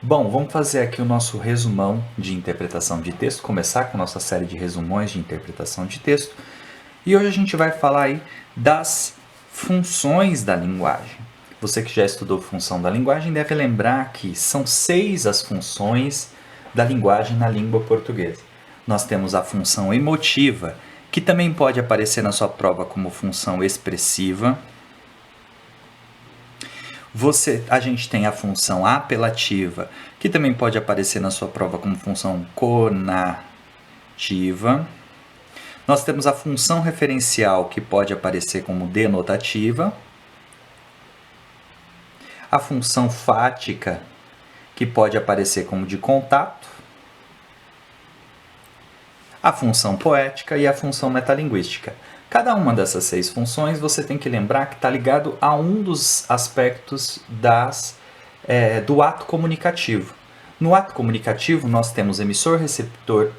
Bom, vamos fazer aqui o nosso resumão de interpretação de texto, começar com nossa série de resumões de interpretação de texto. E hoje a gente vai falar aí das funções da linguagem. Você que já estudou função da linguagem deve lembrar que são 6 as funções da linguagem na língua portuguesa. Nós temos a função emotiva, que também pode aparecer na sua prova como função expressiva. A gente tem a função apelativa, que também pode aparecer na sua prova como função conativa. Nós temos a função referencial, que pode aparecer como denotativa. A função fática, que pode aparecer como de contato. A função poética e a função metalinguística. Cada uma dessas 6 funções você tem que lembrar que está ligado a um dos aspectos do ato comunicativo. No ato comunicativo nós temos emissor, receptor,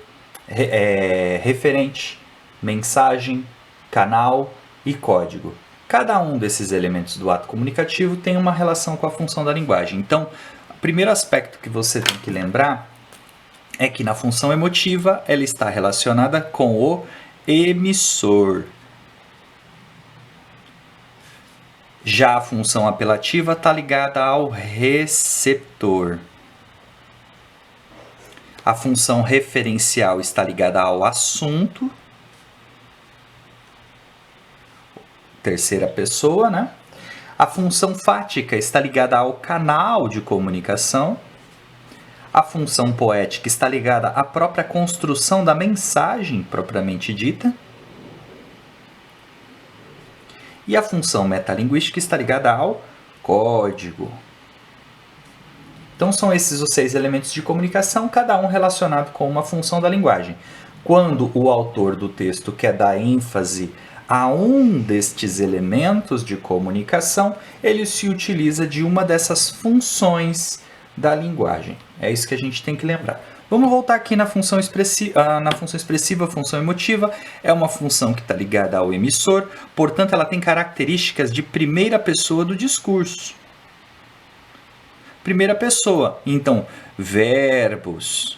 referente, mensagem, canal e código. Cada um desses elementos do ato comunicativo tem uma relação com a função da linguagem. Então, o primeiro aspecto que você tem que lembrar é que na função emotiva ela está relacionada com o emissor. Já a função apelativa está ligada ao receptor. A função referencial está ligada ao assunto. Terceira pessoa, né? A função fática está ligada ao canal de comunicação. A função poética está ligada à própria construção da mensagem propriamente dita. E a função metalinguística está ligada ao código. Então são esses os 6 elementos de comunicação, cada um relacionado com uma função da linguagem. Quando o autor do texto quer dar ênfase a um destes elementos de comunicação, ele se utiliza de uma dessas funções da linguagem. É isso que a gente tem que lembrar. Vamos voltar aqui na função expressiva, a função emotiva. É uma função que está ligada ao emissor, portanto ela tem características de primeira pessoa do discurso. Primeira pessoa, então, verbos,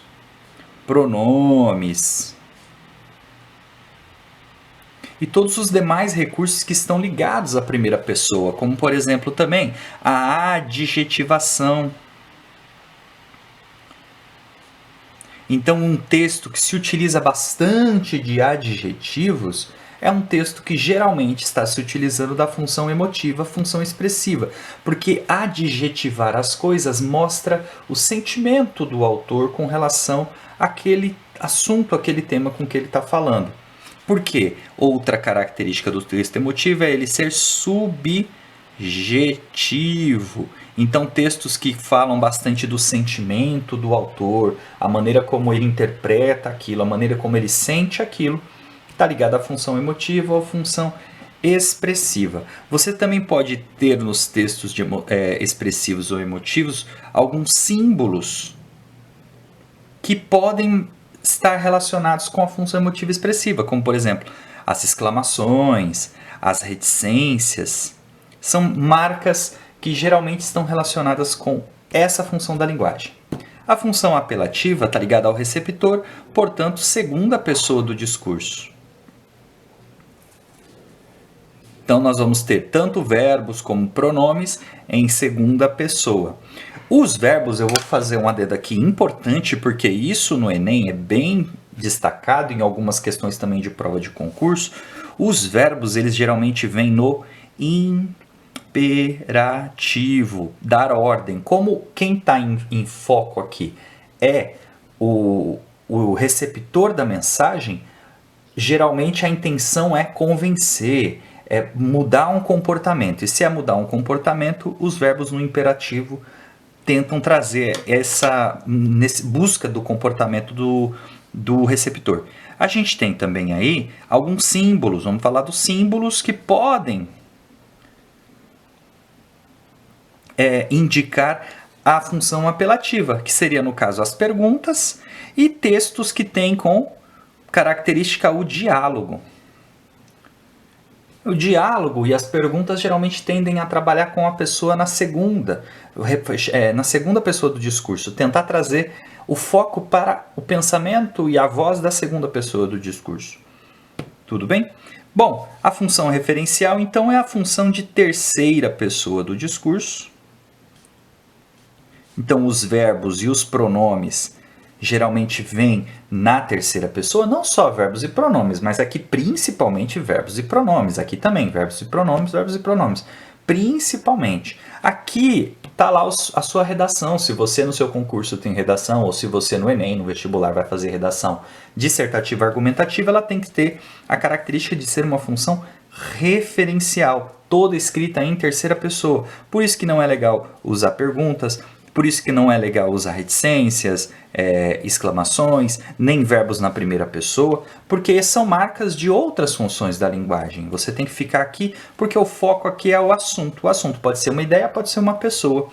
pronomes e todos os demais recursos que estão ligados à primeira pessoa, como por exemplo também a adjetivação. Então, um texto que se utiliza bastante de adjetivos é um texto que geralmente está se utilizando da função emotiva, função expressiva, porque adjetivar as coisas mostra o sentimento do autor com relação àquele assunto, àquele tema com que ele está falando. Por quê? Outra característica do texto emotivo é ele ser subjetivo. Então, textos que falam bastante do sentimento do autor, a maneira como ele interpreta aquilo, a maneira como ele sente aquilo, está ligado à função emotiva ou função expressiva. Você também pode ter nos textos expressivos ou emotivos alguns símbolos que podem estar relacionados com a função emotiva expressiva, como por exemplo, as exclamações, as reticências, são marcas que geralmente estão relacionadas com essa função da linguagem. A função apelativa está ligada ao receptor, portanto, segunda pessoa do discurso. Então, nós vamos ter tanto verbos como pronomes em segunda pessoa. Os verbos, eu vou fazer um adendo aqui importante, porque isso no Enem é bem destacado, em algumas questões também de prova de concurso. Os verbos, eles geralmente vêm no imperativo, dar ordem. Como quem está em foco aqui é o receptor da mensagem, geralmente a intenção é convencer, é mudar um comportamento. E se é mudar um comportamento, os verbos no imperativo tentam trazer essa busca do comportamento do receptor. A gente tem também aí alguns símbolos, vamos falar dos símbolos que podem indicar a função apelativa, que seria no caso as perguntas, e textos que têm com característica o diálogo. O diálogo e as perguntas geralmente tendem a trabalhar com a pessoa na segunda pessoa do discurso, tentar trazer o foco para o pensamento e a voz da segunda pessoa do discurso. Tudo bem? Bom, a função referencial então é a função de terceira pessoa do discurso. Então os verbos e os pronomes geralmente vêm na terceira pessoa, não só verbos e pronomes, mas aqui principalmente verbos e pronomes. Aqui também, verbos e pronomes, verbos e pronomes. Principalmente. Aqui está lá a sua redação, se você no seu concurso tem redação, ou se você no Enem, no vestibular, vai fazer redação dissertativa argumentativa, ela tem que ter a característica de ser uma função referencial, toda escrita em terceira pessoa. Por isso que não é legal usar perguntas, por isso que não é legal usar reticências, exclamações, nem verbos na primeira pessoa, porque são marcas de outras funções da linguagem. Você tem que ficar aqui porque o foco aqui é o assunto. O assunto pode ser uma ideia, pode ser uma pessoa.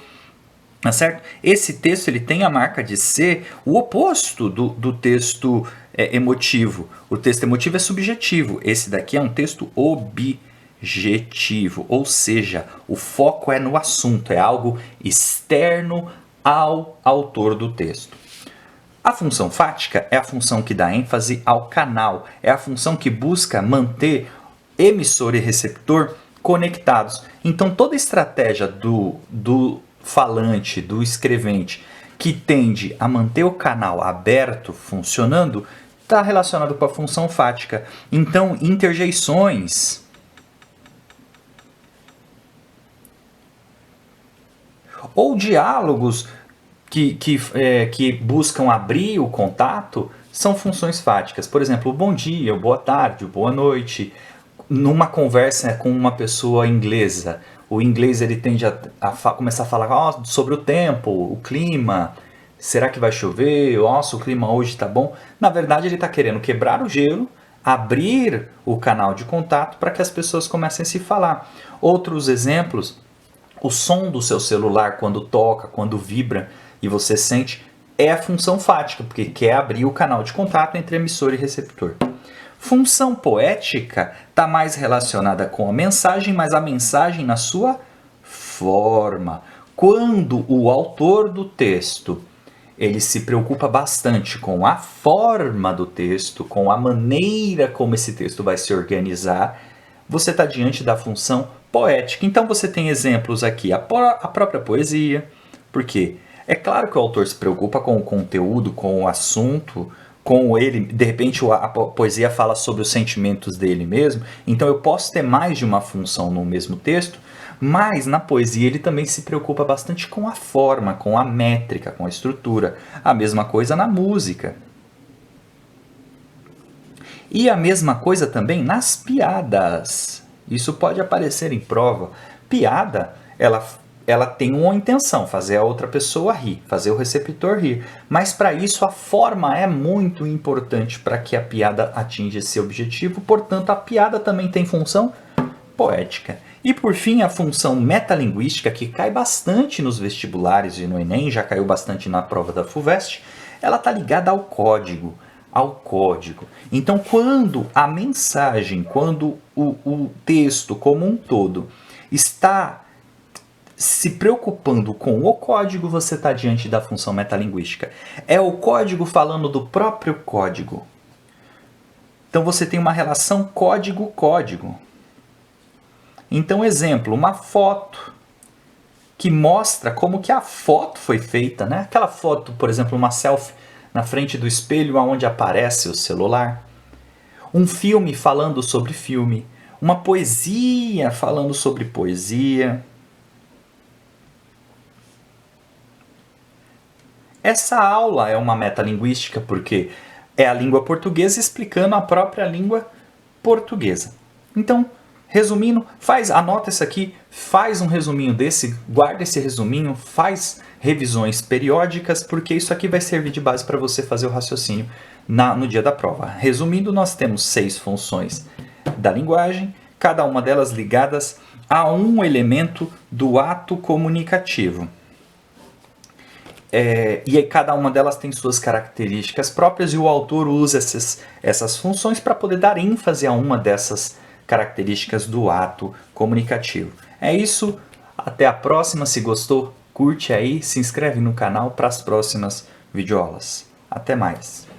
Tá certo? Esse texto ele tem a marca de ser o oposto do texto emotivo. O texto emotivo é subjetivo. Esse daqui é um texto objetivo, ou seja, o foco é no assunto, é algo externo ao autor do texto. A função fática é a função que dá ênfase ao canal, é a função que busca manter emissor e receptor conectados. Então toda estratégia do falante, do escrevente, que tende a manter o canal aberto, funcionando, está relacionado com a função fática. Então interjeições ou diálogos que buscam abrir o contato são funções fáticas. Por exemplo, o bom dia, o boa tarde, o boa noite. Numa conversa com uma pessoa inglesa, o inglês ele tende a começar a falar sobre o tempo, o clima. Será que vai chover? Nossa, o clima hoje está bom. Na verdade, ele está querendo quebrar o gelo, abrir o canal de contato para que as pessoas comecem a se falar. Outros exemplos: o som do seu celular quando toca, quando vibra e você sente, é a função fática, porque quer abrir o canal de contato entre emissor e receptor. Função poética está mais relacionada com a mensagem, mas a mensagem na sua forma. Quando o autor do texto ele se preocupa bastante com a forma do texto, com a maneira como esse texto vai se organizar, você está diante da função poética. Então você tem exemplos aqui, a própria poesia, porque é claro que o autor se preocupa com o conteúdo, com o assunto, com ele, de repente a poesia fala sobre os sentimentos dele mesmo, então eu posso ter mais de uma função no mesmo texto, mas na poesia ele também se preocupa bastante com a forma, com a métrica, com a estrutura. A mesma coisa na música. E a mesma coisa também nas piadas. Isso pode aparecer em prova. Piada, ela tem uma intenção, fazer a outra pessoa rir, fazer o receptor rir. Mas para isso a forma é muito importante para que a piada atinja esse objetivo. Portanto, a piada também tem função poética. E por fim, a função metalinguística, que cai bastante nos vestibulares e no Enem, já caiu bastante na prova da FUVEST, ela está ligada ao código. Então, quando a mensagem, quando o texto como um todo está se preocupando com o código, você está diante da função metalinguística. É o código falando do próprio código. Então você tem uma relação código-código. Então, exemplo, uma foto que mostra como que a foto foi feita, né? Aquela foto, por exemplo, uma selfie na frente do espelho onde aparece o celular. Um filme falando sobre filme. Uma poesia falando sobre poesia. Essa aula é uma metalinguística porque é a língua portuguesa explicando a própria língua portuguesa. Então, resumindo, anota isso aqui, faz um resuminho desse, guarda esse resuminho, faz revisões periódicas, porque isso aqui vai servir de base para você fazer o raciocínio no dia da prova. Resumindo, nós temos 6 funções da linguagem, cada uma delas ligadas a um elemento do ato comunicativo. E aí cada uma delas tem suas características próprias e o autor usa essas funções para poder dar ênfase a uma dessas características do ato comunicativo. É isso, até a próxima. Se gostou, curte aí, se inscreve no canal para as próximas videoaulas. Até mais!